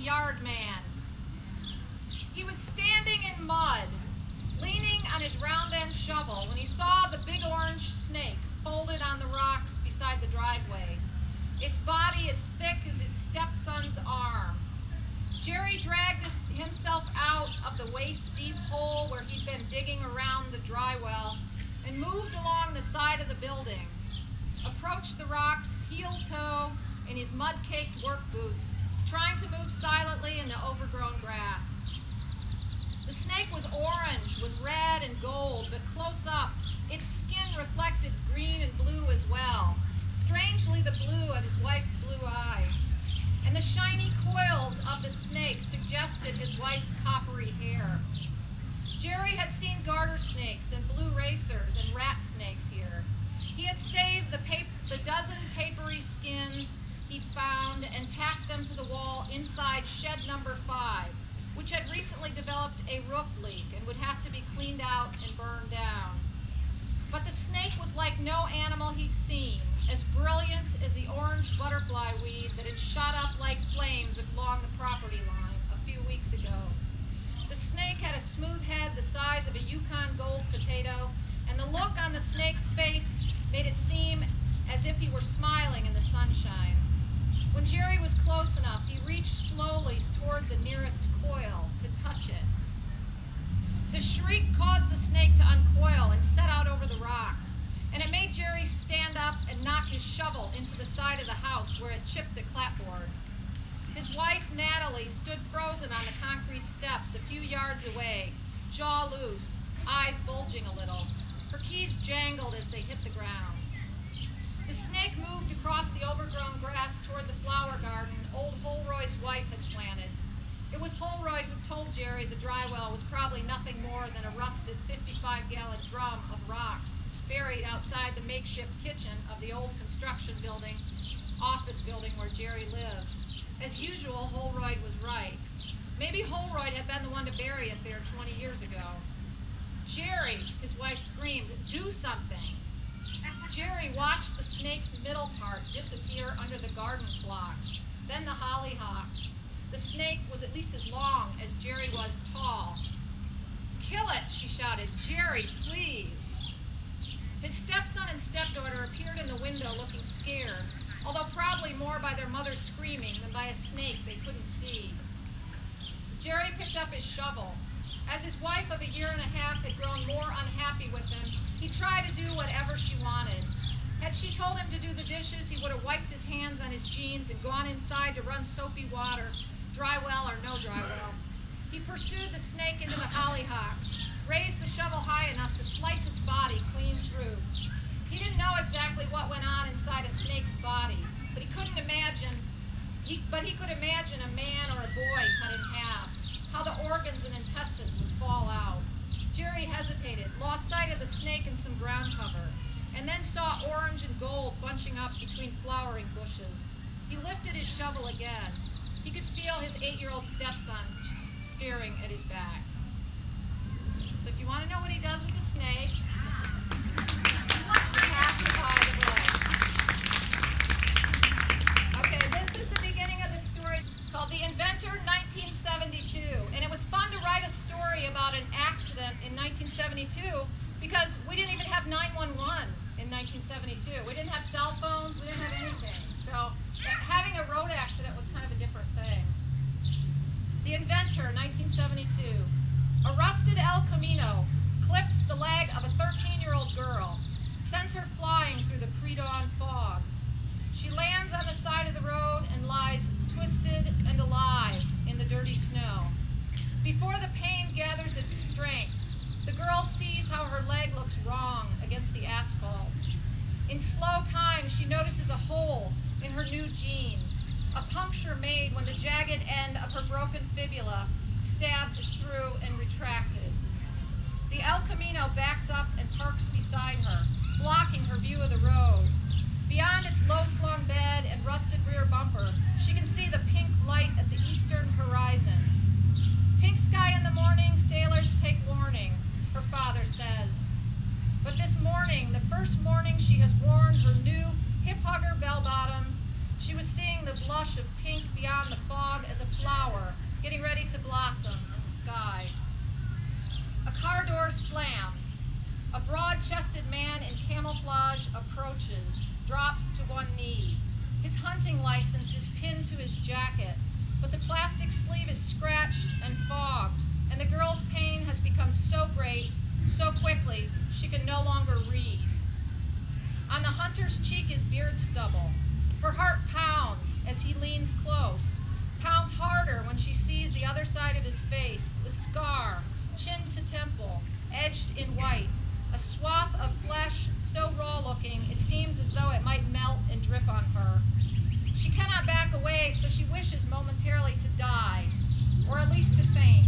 yard man. He was standing in mud, leaning on his round-end shovel when he saw the big orange snake folded on the rocks beside the driveway, its body as thick as his stepson's arm. Jerry dragged himself out of the waist-deep hole where he'd been digging around the dry well and moved along the side of the building, approached the rocks heel-toe in his mud-caked work boots, trying to move silently in the overgrown grass. The snake was orange with red and gold, but close up, its skin reflected green and blue as well, strangely the blue of his wife's blue eyes. And the shiny coils of the snake suggested his wife's coppery hair. Jerry had seen garter snakes and blue racers and rat snakes here. He had saved the dozen papery skins he'd found and tacked them to the wall inside shed number 5, which had recently developed a roof leak and would have to be cleaned out and burned down. But the snake was like no animal he'd seen, as brilliant as the orange butterfly weed that had shot up like flames along the property line a few weeks ago. The snake had a smooth head the size of a Yukon gold potato, and the look on the snake's face made it seem as if he were smiling in the sunshine. When Jerry was close enough, he reached slowly toward the nearest coil to touch it. The shriek caused the snake to uncoil and set out over the rocks, and it made Jerry stand up and knock his shovel into the side of the house where it chipped a clapboard. His wife, Natalie, stood frozen on the concrete steps a few yards away, jaw loose, eyes bulging a little. Her keys jangled as they hit the ground. The snake moved across the overgrown grass toward the flower garden old Holroyd's wife had planted. It was Holroyd who told Jerry the dry well was probably nothing more than a rusted 55-gallon drum of rocks buried outside the makeshift kitchen of the old construction building, office building where Jerry lived. As usual, Holroyd was right. Maybe Holroyd had been the one to bury it there 20 years ago. Jerry, his wife screamed, "Do something!" Jerry watched the snake's middle part disappear under the garden phlox, then the hollyhocks. The snake was at least as long as Jerry was tall. "Kill it," she shouted. "Jerry, please." His stepson and stepdaughter appeared in the window looking scared, although probably more by their mother screaming than by a snake they couldn't see. Jerry picked up his shovel. As his wife of a year and a half had grown more unhappy with him, he tried to do whatever she wanted. Had she told him to do the dishes, he would have wiped his hands on his jeans and gone inside to run soapy water, dry well or no dry well. He pursued the snake into the hollyhocks, raised the shovel high enough to slice its body clean through. He didn't know exactly what went on inside a snake's body, but he could imagine a man or a boy cut in half, how the organs and intestines would fall out. Jerry hesitated, lost sight of the snake and some ground cover, and then saw orange and gold bunching up between flowering bushes. He lifted his shovel again. He could feel his 8-year-old stepson staring at his back. So if you want to know what he does with the snake, you have to pause the play. Okay, this is the beginning of the story called The Inventor 1972. And it was fun to write a story about an accident in 1972 because we didn't even have 911 in 1972. We didn't have cell phones, we didn't have anything. So having a road accident was kind of a different thing. The Inventor, 1972. A rusted El Camino clips the leg of a 13-year-old girl, sends her flying through the pre-dawn fog. She lands on the side of the road and lies twisted and alive in the dirty snow. Before the pain gathers its strength, the girl sees how her leg looks wrong against the asphalt. In slow time, she notices a hole in her new jeans, a puncture made when the jagged end of her broken fibula stabbed through and retracted. The El Camino backs up and parks beside her, blocking her view of the road. Beyond its low-slung bed and rusted rear bumper, she can see the pink light at the eastern horizon. Pink sky in the morning, sailors take warning, her father says. But this morning, the first morning she has worn her new hip-hugger bell-bottoms, she was seeing showing the blush of pink beyond the fog as a flower getting ready to blossom in the sky. A car door slams. A broad-chested man in camouflage approaches, drops to one knee. His hunting license is pinned to his jacket, but the plastic sleeve is scratched and fogged, and the girl's pain has become so great, so quickly, she can no longer read. On the hunter's cheek is beard stubble. Her heart pounds as he leans close, pounds harder when she sees the other side of his face, the scar, chin to temple, edged in white, a swath of flesh so raw-looking it seems as though it might melt and drip on her. She cannot back away, so she wishes momentarily to die, or at least to faint.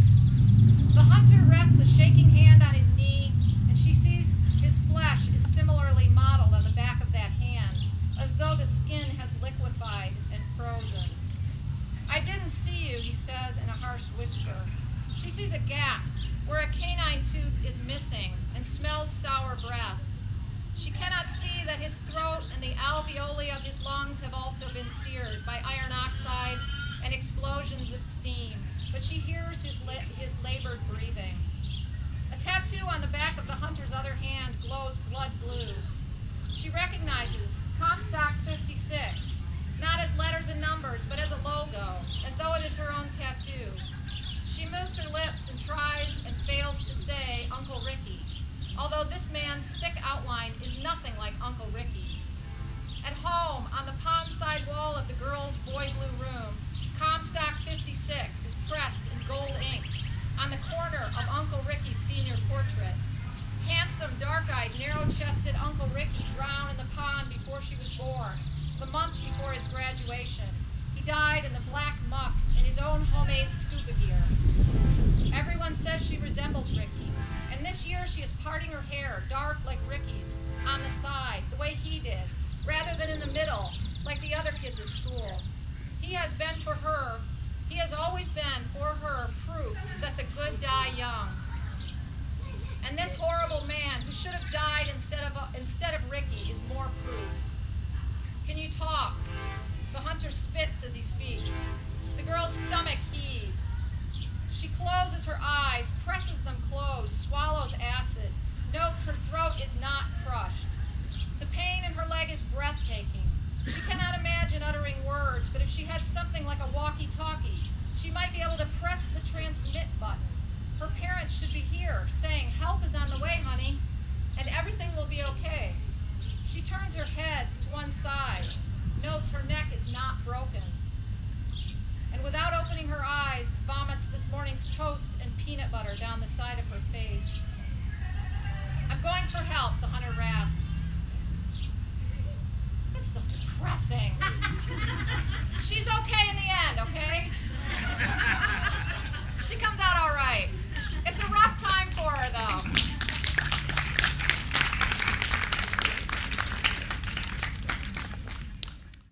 The hunter rests a shaking hand on his knee, and she sees his flesh is similarly modeled on the back of that hand, as though the skin has liquefied and frozen. "I didn't see you," he says in a harsh whisper. She sees a gap where a canine tooth is missing and smells sour breath. She cannot see that his throat and the alveoli of his lungs have also been seared by iron oxide and explosions of steam, but she hears his labored breathing. A tattoo on the back of the hunter's other hand glows blood blue. She recognizes Comstock 56, not as letters and numbers, but as a logo, as though it is her own tattoo. She moves her lips and tries and fails to say Uncle Ricky, although this man's thick outline is nothing like Uncle Ricky's. At home, on the pond-side wall of the girl's boy-blue room, Comstock 56 is pressed in gold ink on the corner of Uncle Ricky's senior portrait. Handsome, dark-eyed, narrow-chested Uncle Ricky drowned in the pond before she was born, the month before his graduation. He died in the black muck in his own homemade scuba gear. Everyone says she resembles Ricky, and this year she is parting her hair, dark like Ricky's, on the side, the way he did, rather than in the middle, like the other kids at school. He has always been for her proof that the good die young. And this horrible man who should have died instead of Ricky is more proof. "Can you talk?" The hunter spits as he speaks. The girl's stomach heaves. She closes her eyes, presses them closed, swallows acid, notes her throat is not crushed. The pain in her leg is breathtaking. She cannot imagine uttering words, but if she had something like a walkie-talkie, she might be able to press the transmit button. Her parents should be here, saying, "Help is on the way, honey," and everything will be okay. She turns her head to one side, notes her neck is not broken, and without opening her eyes, vomits this morning's toast and peanut butter down the side of her face. "I'm going for help," the hunter rasps. That's so depressing. "She's okay.